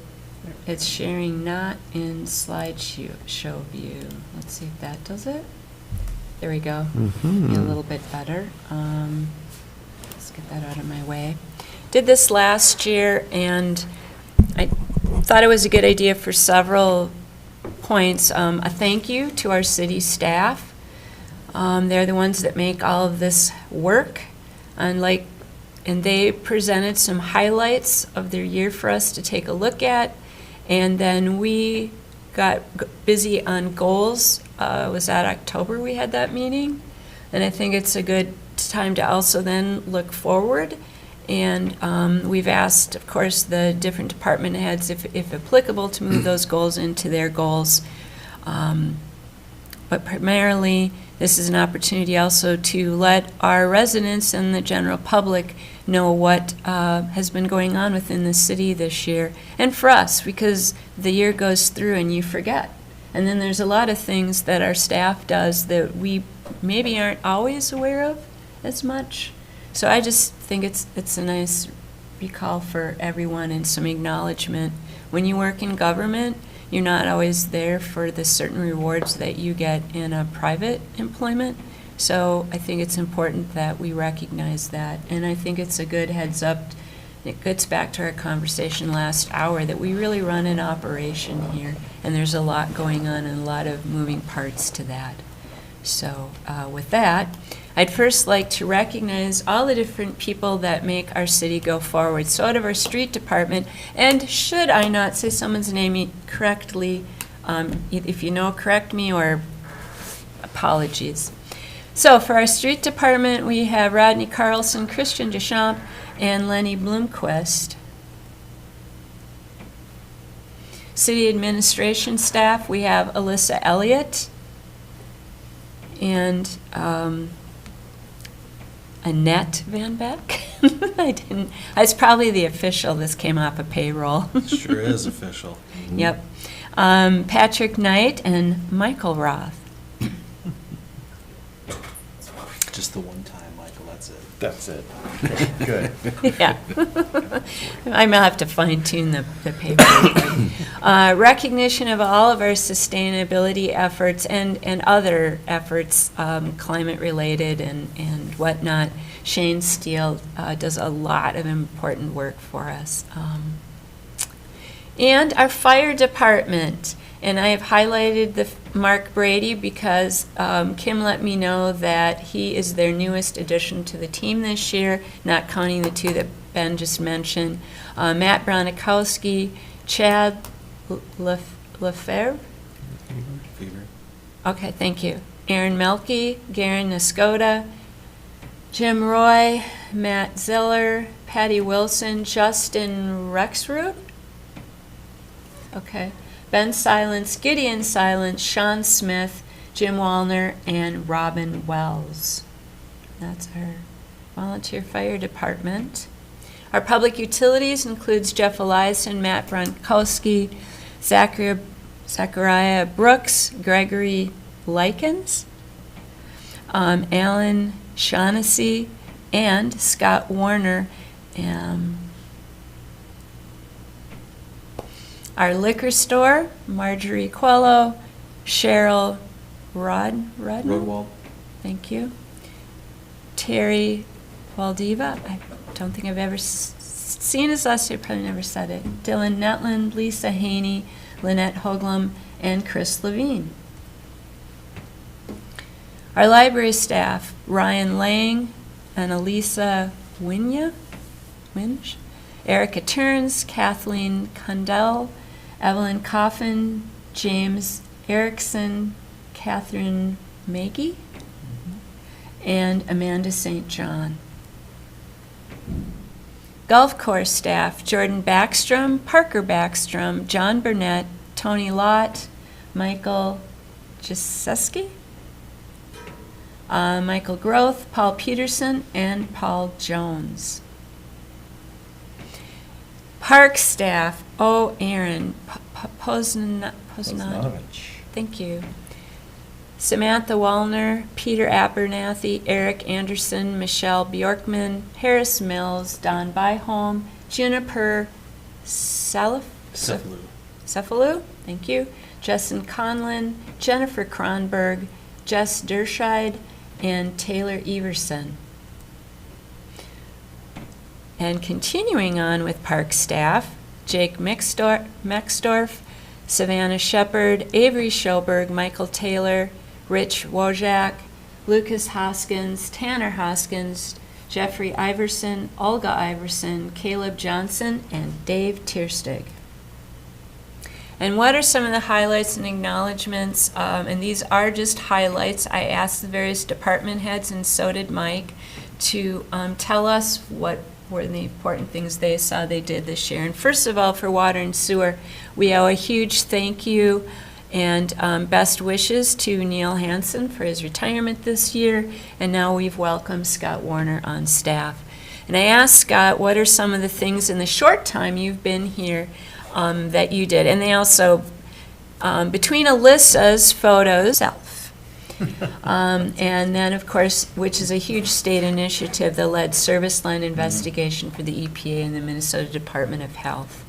it's sharing not in slideshow view. Let's see if that does it. There we go. Be a little bit better. Let's get that out of my way. Did this last year, and I thought it was a good idea for several points. A thank you to our city staff. They're the ones that make all of this work. And they presented some highlights of their year for us to take a look at. And then we got busy on goals. Was that October we had that meeting? And I think it's a good time to also then look forward. And we've asked, of course, the different department heads, if applicable, to move those goals into their goals. But primarily, this is an opportunity also to let our residents and the general public know what has been going on within the city this year. And for us, because the year goes through and you forget. And then there's a lot of things that our staff does that we maybe aren't always aware of as much. So I just think it's a nice recall for everyone and some acknowledgement. When you work in government, you're not always there for the certain rewards that you get in a private employment. So I think it's important that we recognize that. And I think it's a good heads up. It gets back to our conversation last hour that we really run an operation here. And there's a lot going on and a lot of moving parts to that. So with that, I'd first like to recognize all the different people that make our city go forward. So out of our street department, and should I not say someone's name correctly, if you know, correct me, or apologies. So for our street department, we have Rodney Carlson, Christian Deschamps, and Lenny Bloomquist. City administration staff, we have Alyssa Elliott and Annette Van Beck. I didn't, it's probably the official, this came off a payroll. Sure is official. Yep. Patrick Knight and Michael Roth. Just the one time, Michael, that's it. That's it. Good. Yeah. I might have to fine tune the paper. Recognition of all of our sustainability efforts and other efforts, climate related and whatnot. Shane Steele does a lot of important work for us. And our fire department. And I have highlighted the Mark Brady because Kim let me know that he is their newest addition to the team this year, not counting the two that Ben just mentioned. Matt Bronikowski, Chad Lefebvre. Fever. Okay, thank you. Aaron Melke, Garen Nascoda, Jim Roy, Matt Ziller, Patty Wilson, Justin Rexroot. Okay. Ben Silence, Gideon Silence, Sean Smith, Jim Wallner, and Robin Wells. That's our volunteer fire department. Our public utilities includes Jeff Eliason, Matt Bronkowski, Zachariah Brooks, Gregory Likens, Alan Shaughnessy, and Scott Warner. Our liquor store, Marjorie Quello, Cheryl Rodman. Rodwald. Thank you. Terry Waldiva. I don't think I've ever seen his last name, probably never said it. Dylan Netland, Lisa Haney, Lynette Hoagland, and Chris Levine. Our library staff, Ryan Lang and Elisa Winge, Erica Turns, Kathleen Condell, Evelyn Coffin, James Erickson, Catherine Maggie, and Amanda St. John. Golf course staff, Jordan Backstrom, Parker Backstrom, John Burnett, Tony Lott, Michael Jaseski, Michael Groth, Paul Peterson, and Paul Jones. Park staff, Aaron Poznanovich. Thank you. Samantha Wallner, Peter Abernathy, Eric Anderson, Michelle Bjorkman, Harris Mills, Don Byholm, Juniper Cephalou, thank you, Justin Conlin, Jennifer Kronberg, Jess Derscheid, and Taylor Everson. And continuing on with park staff, Jake Mexdorf, Savannah Shepard, Avery Schoberg, Michael Taylor, Rich Wojak, Lucas Hoskins, Tanner Hoskins, Jeffrey Iverson, Olga Iverson, Caleb Johnson, and Dave Tierstig. And what are some of the highlights and acknowledgments? And these are just highlights. I asked the various department heads, and so did Mike, to tell us what were the important things they saw they did this year. And first of all, for water and sewer, we owe a huge thank you and best wishes to Neil Hansen for his retirement this year. And now we've welcomed Scott Warner on staff. And I asked Scott, what are some of the things in the short time you've been here that you did? And they also, between Alyssa's photos, and then, of course, which is a huge state initiative, the lead service line investigation for the EPA and the Minnesota Department of Health.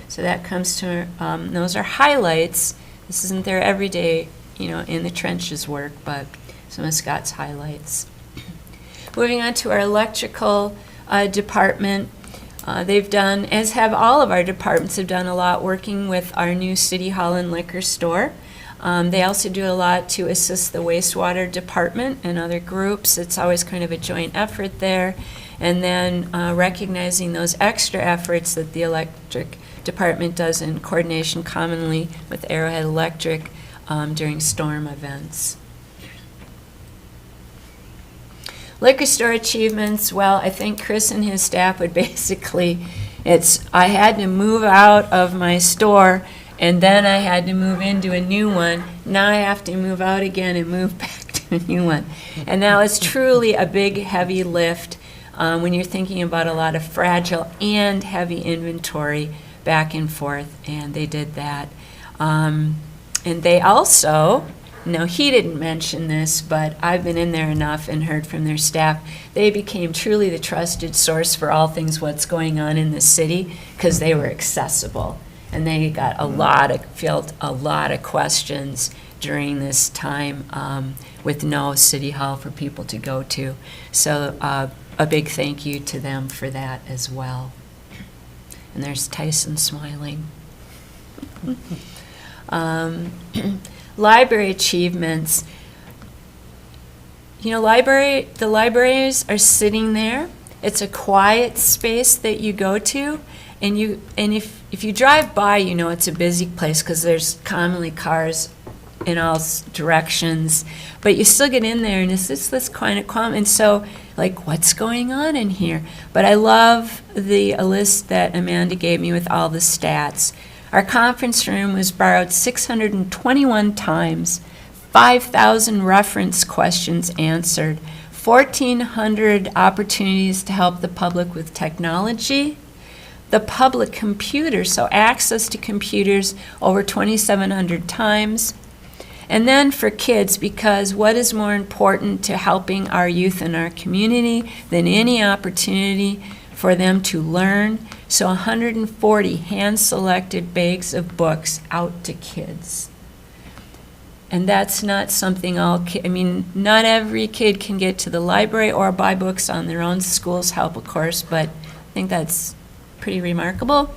So that comes to, those are highlights. This isn't their everyday, in the trenches work, but some of Scott's highlights. Moving on to our electrical department. They've done, as have all of our departments, have done a lot working with our new City Hall and liquor store. They also do a lot to assist the wastewater department and other groups. It's always kind of a joint effort there. And then recognizing those extra efforts that the electric department does in coordination commonly with Arrowhead Electric during storm events. Liquor store achievements, well, I think Chris and his staff would basically, I had to move out of my store and then I had to move into a new one. Now I have to move out again and move back to a new one. And that was truly a big, heavy lift. when you're thinking about a lot of fragile and heavy inventory back and forth, and they did that. And they also, no, he didn't mention this, but I've been in there enough and heard from their staff, they became truly the trusted source for all things what's going on in the city, because they were accessible. And they got fielded a lot of questions during this time with no city hall for people to go to. So a big thank you to them for that as well. And there's Tyson smiling. Library achievements. You know, the libraries are sitting there. It's a quiet space that you go to, and if you drive by, you know it's a busy place because there's commonly cars in all directions. But you still get in there, and it's just this kind of calm. And so, like, what's going on in here? But I love the list that Amanda gave me with all the stats. Our conference room was borrowed 621 times, 5,000 reference questions answered, 1,400 opportunities to help the public with technology, the public computer, so access to computers over 2,700 times. And then for kids, because what is more important to helping our youth in our community than any opportunity for them to learn? So 140 hand-selected bags of books out to kids. And that's not something not every kid can get to the library or buy books on their own. Schools help, of course, but I think that's pretty remarkable.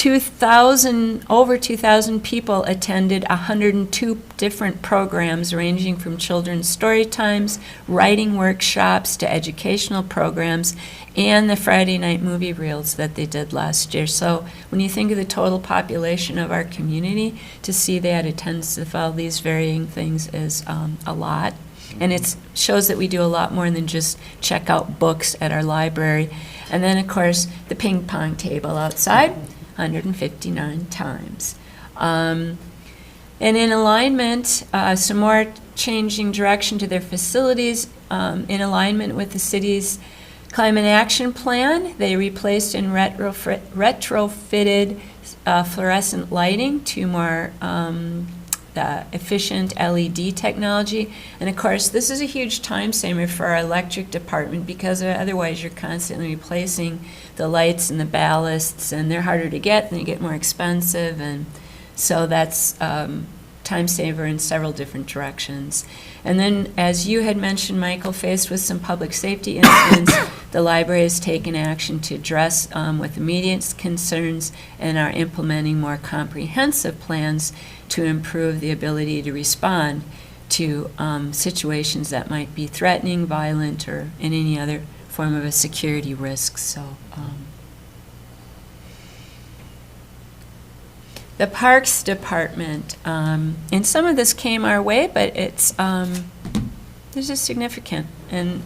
Over 2,000 people attended 102 different programs ranging from children's story times, writing workshops, to educational programs, and the Friday night movie reels that they did last year. So when you think of the total population of our community, to see that attendance of all these varying things is a lot. And it shows that we do a lot more than just check out books at our library. And then, of course, the ping pong table outside, 159 times. And in alignment, some more changing direction to their facilities, in alignment with the city's climate action plan, they replaced and retrofitted fluorescent lighting to more efficient LED technology. And of course, this is a huge time saver for our electric department, because otherwise you're constantly replacing the lights and the ballasts, and they're harder to get and they get more expensive. And so that's time saver in several different directions. And then, as you had mentioned, Michael, faced with some public safety incidents, the library has taken action to address with immediate concerns and are implementing more comprehensive plans to improve the ability to respond to situations that might be threatening, violent, or in any other form of a security risk. So, the Parks Department, and some of this came our way, but it's this is significant. And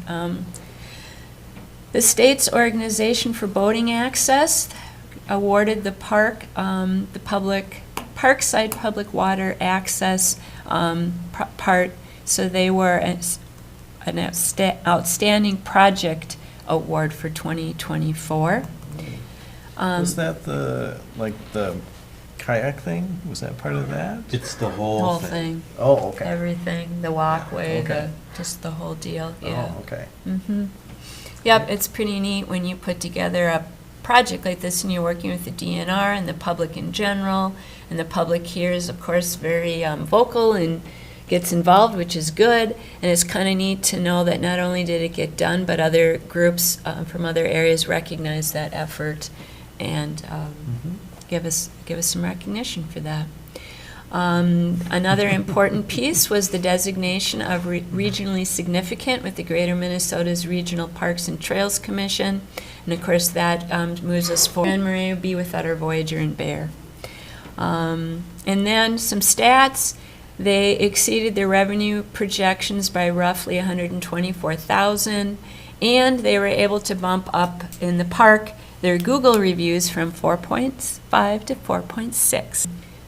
the state's Organization for Boating Access awarded the park, the Parkside Public Water Access part, so they were an outstanding project award for 2024. Was that the kayak thing? Was that part of that? It's the The whole whole thing. thing, Oh, okay. everything, the walkway, Okay. just the whole deal, yeah. Oh, okay. Yep, it's pretty neat when you put together a project like this and you're working with the DNR and the public in general, and the public here is, of course, very vocal and gets involved, which is good. And it's kind of neat to know that not only did it get done, but other groups from other areas recognize that effort and give us some recognition for that. Another important piece was the designation of regionally significant with the Greater Minnesota's Regional Parks and Trails Commission. And of course, that moves us forward. And Marais will be without our Voyager and Bear. And then some stats. They exceeded their revenue projections by roughly $124,000, and they were able to bump up in the park their Google reviews from 4.5 to 4.6.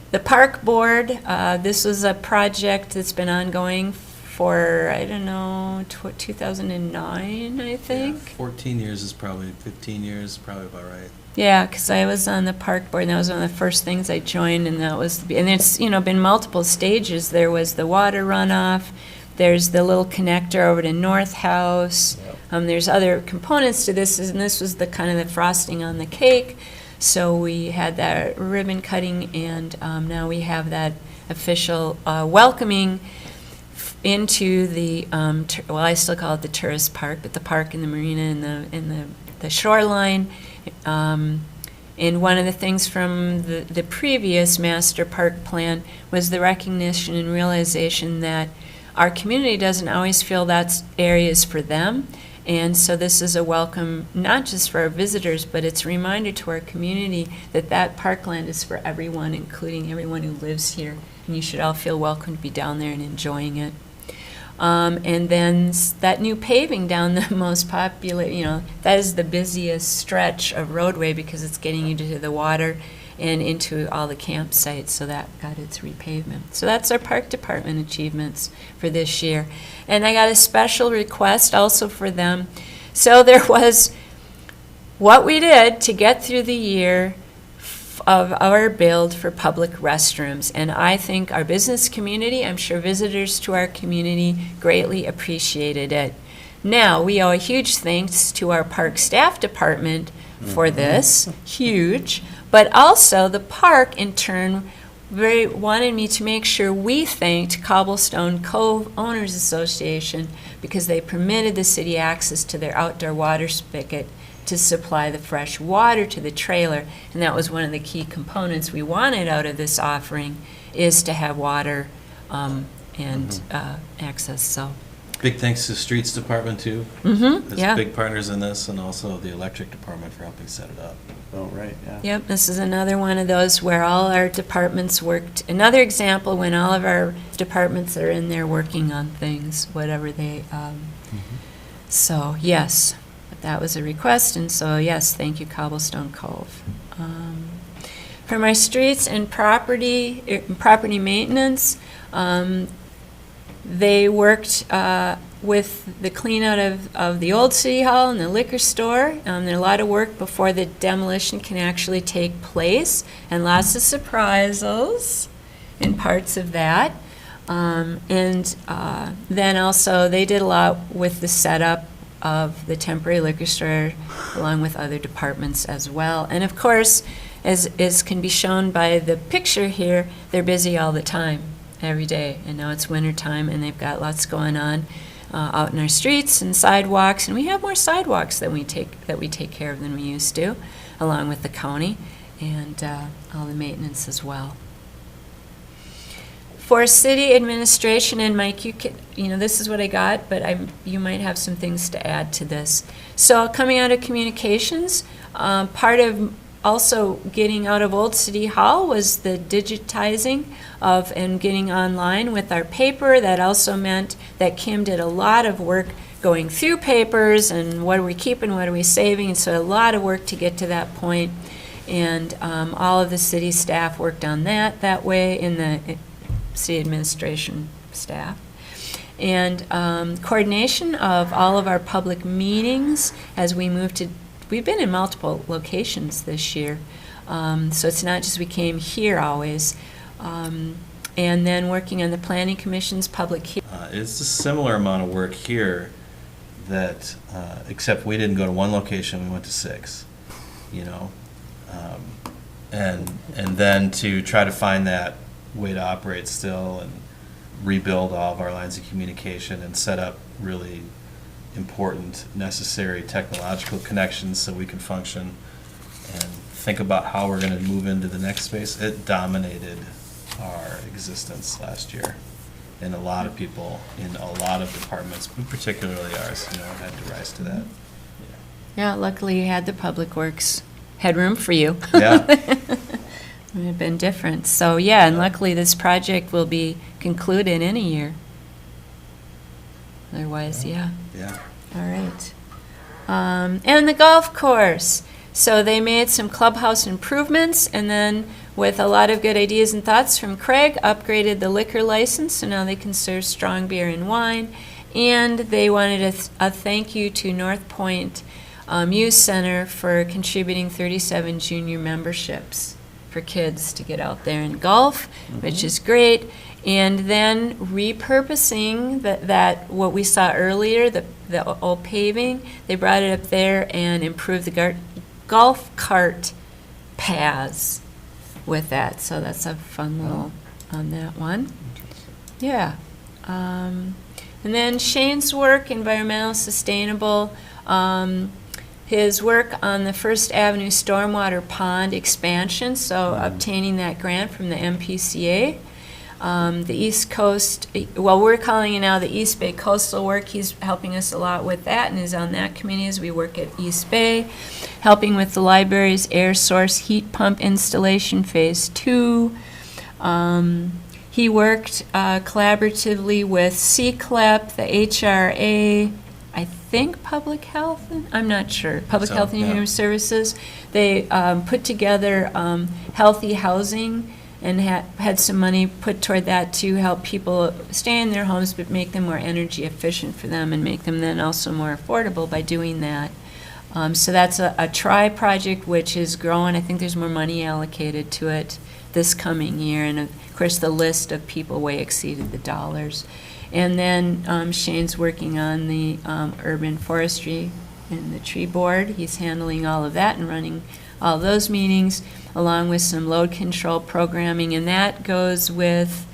The park board, this was a project that's been ongoing for, I don't know, 2009, I think. Yeah, 14 years is probably, 15 years, probably about right. Yeah, because I was on the park board, and that was one of the first things I joined, and that was, and it's, you know, been multiple stages. There was the water runoff, there's the little connector over to North House, there's other components to this, and this was the kind of the frosting on the cake. So we had that ribbon cutting, and now we have that official welcoming into the, well, I still call it the tourist park, but the park and the marina and the shoreline. And one of the things from the previous master park plan was the recognition and realization that our community doesn't always feel that area is for them. And so this is a welcome, not just for our visitors, but it's a reminder to our community that that parkland is for everyone, including everyone who lives here. And you should all feel welcome to be down there and enjoying it. And then that new paving down the most popular, you know, that is the busiest stretch of roadway because it's getting you to the water and into all the campsites, so that got its repavement. So that's our park department achievements for this year. And I got a special request also for them. So there was what we did to get through the year of our build for public restrooms. And I think our business community, I'm sure visitors to our community greatly appreciated it. Now, we owe a huge thanks to our park staff department for this, huge, but also the park in turn wanted me to make sure we thanked Cobblestone Cove Owners Association because they permitted the city access to their outdoor water spigot to supply the fresh water to the trailer, and that was one of the key components we wanted out of this offering, is to have water and access, so. Big thanks to Streets Department, too. As Yeah. big partners in this, and also the Electric Department for helping set it up. Oh, right, yeah. Yep, this is another one of those where all our departments worked. Another example when all of our departments are in there working on things, whatever they, so, yes, but that was a request, and so, yes, thank you, Cobblestone Cove. For my streets and property maintenance, they worked with the clean out of the old city hall and the liquor store. There's a lot of work before the demolition can actually take place, and lots of surprises in parts of that. Then also, they did a lot with the setup of the temporary liquor store, along with other departments as well. And of course, as can be shown by the picture here, they're busy all the time, every day. And now it's winter time, and they've got lots going on out in our streets and sidewalks. And we have more sidewalks that we take care of than we used to, along with the county and all the maintenance as well. For city administration, and Mike, this is what I got, but you might have some things to add to this. So coming out of communications, part of also getting out of Old City Hall was the digitizing of and getting online with our paper. That also meant that Kim did a lot of work going through papers and what are we keeping, what are we saving, and so a lot of work to get to that point. And all of the city staff worked on that way in the city administration staff. And coordination of all of our public meetings as we move to, we've been in multiple locations this year. So it's not just we came here always. And then working on the planning commission's public hearing. It's a similar amount of work here that, except we didn't go to one location, we went to 6, and then to try to find that way to operate still and rebuild all of our lines of communication and set up really important, necessary technological connections so we can function and think about how we're going to move into the next space. It dominated our existence last year. And a lot of people in a lot of departments, particularly ours, had to rise to that. Yeah, luckily you had the Public Works headroom for you. Yeah. It would have been different. So, yeah, and luckily this project will be concluded in a year. Otherwise, yeah. Yeah. All right. And the golf course. So they made some clubhouse improvements, and then with a lot of good ideas and thoughts from Craig, upgraded the liquor license, so now they can serve strong beer and wine. And they wanted a thank you to North Point Youth Center for contributing 37 junior memberships for kids to get out there and golf, which is great. And then repurposing that what we saw earlier, the old paving, they brought it up there and improved the golf cart paths with that. So that's a fun little on that one. Yeah. And then Shane's work, environmental sustainable. His work on the First Avenue Stormwater Pond expansion, so obtaining that grant from the MPCA. The East Coast, well, we're calling it now the East Bay Coastal Work. He's helping us a lot with that and is on that committee as we work at East Bay, helping with the library's air source heat pump installation phase 2. He worked collaboratively with CCLEP, the HRA, I think Public Health, I'm not sure, Public Health and Human Services. They put together healthy housing and had some money put toward that to help people stay in their homes but make them more energy efficient for them and make them then also more affordable by doing that. So that's a try project which is growing. I think there's more money allocated to it this coming year, and of course the list of people way exceeded the dollars. And then Shane's working on the urban forestry and the tree board. He's handling all of that and running all those meetings, along with some load control programming, and that goes with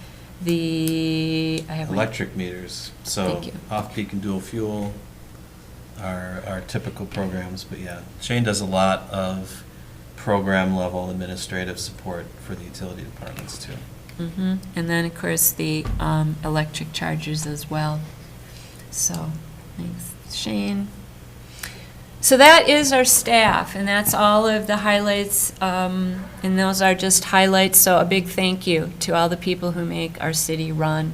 the Electric meters, so Thank you. off-peak and dual fuel are typical programs, but yeah, Shane does a lot of program-level administrative support for the utility departments, too. And then, of course, the electric chargers as well. So, thanks, Shane. So that is our staff, and that's all of the highlights, and those are just highlights, so a big thank you to all the people who make our city run.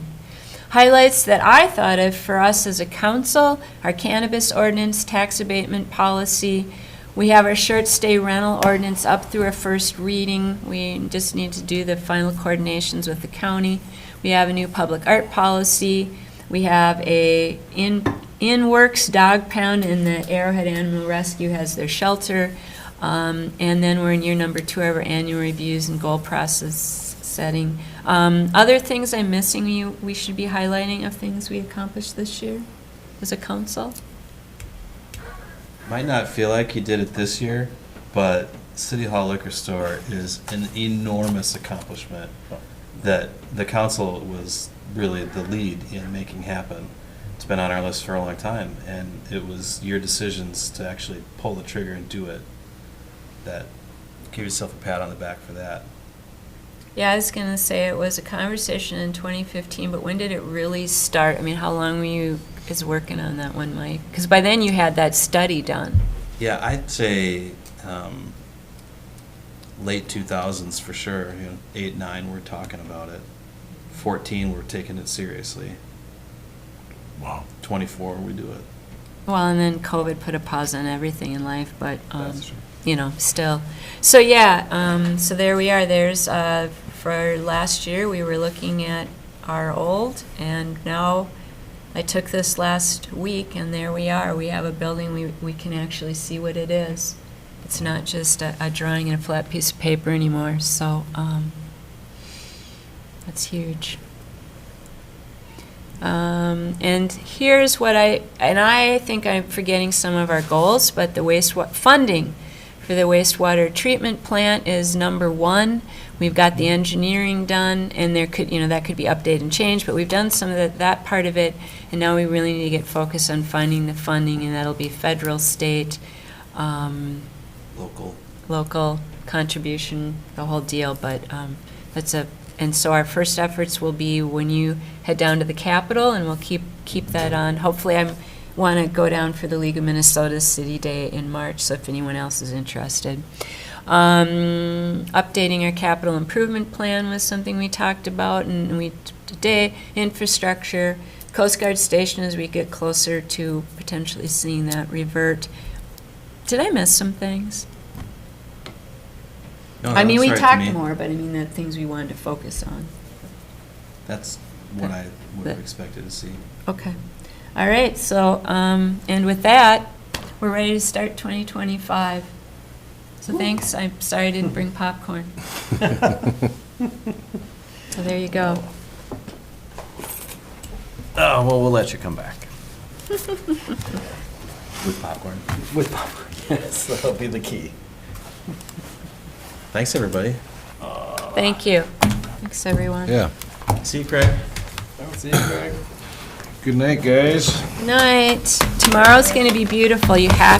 Highlights that I thought of for us as a council: our cannabis ordinance, tax abatement policy. We have our short stay rental ordinance up through our first reading. We just need to do the final coordinations with the county. We have a new public art policy. We have a in-works dog pound, and the Arrowhead Animal Rescue has their shelter. And then we're in year number 2 of our annual reviews and goal process setting. Other things I'm missing we should be highlighting of things we accomplished this year as a council? Might not feel like he did it this year, but City Hall Liquor Store is an enormous accomplishment that the council was really the lead in making happen. It's been on our list for a long time, and it was your decisions to actually pull the trigger and do it that give yourself a pat on the back for that. Yeah, I was going to say it was a conversation in 2015, but when did it really start? I mean, how long were you working on that one, Mike? Because by then you had that study done. Yeah, I'd say late 2000s for sure. 8, 9, we're talking about it. 14, we're taking it seriously. Wow. 24, we do it. Well, and then COVID put a pause on everything in life, but, That's true. Still. So, yeah, so there we are. There's, for last year, we were looking at our old, and now I took this last week, and there we are. We have a building, we can actually see what it is. It's not just a drawing in a flat piece of paper anymore, so that's huge. And here's what I think I'm forgetting some of our goals, but the funding for the wastewater treatment plant is number 1. We've got the engineering done, and that could be updated and changed, but we've done some of that part of it, and now we really need to get focused on finding the funding, and that'll be federal, state, local contribution, the whole deal, but and so our first efforts will be when you head down to the Capitol, and we'll keep that on. Hopefully, I want to go down for the League of Minnesota City Day in March, so if anyone else is interested. Updating our capital improvement plan was something we talked about, and today, infrastructure, Coast Guard station as we get closer to potentially seeing that revert. Did I miss some things? No, I that mean, looks we right to talked me. more, but I mean, the things we wanted to focus on. That's what I would have That- expected to see. Okay. All right, so, and with that, we're ready to start 2025. So thanks, I'm sorry I didn't bring popcorn. So there you go. Oh, well, we'll let you come back. With popcorn. With popcorn, yes, that'll be the key. Thanks, everybody. Thank you. Thanks, everyone. Yeah. See you, Craig. See you, Greg. Good night, guys. Night. Tomorrow's going to be beautiful. You have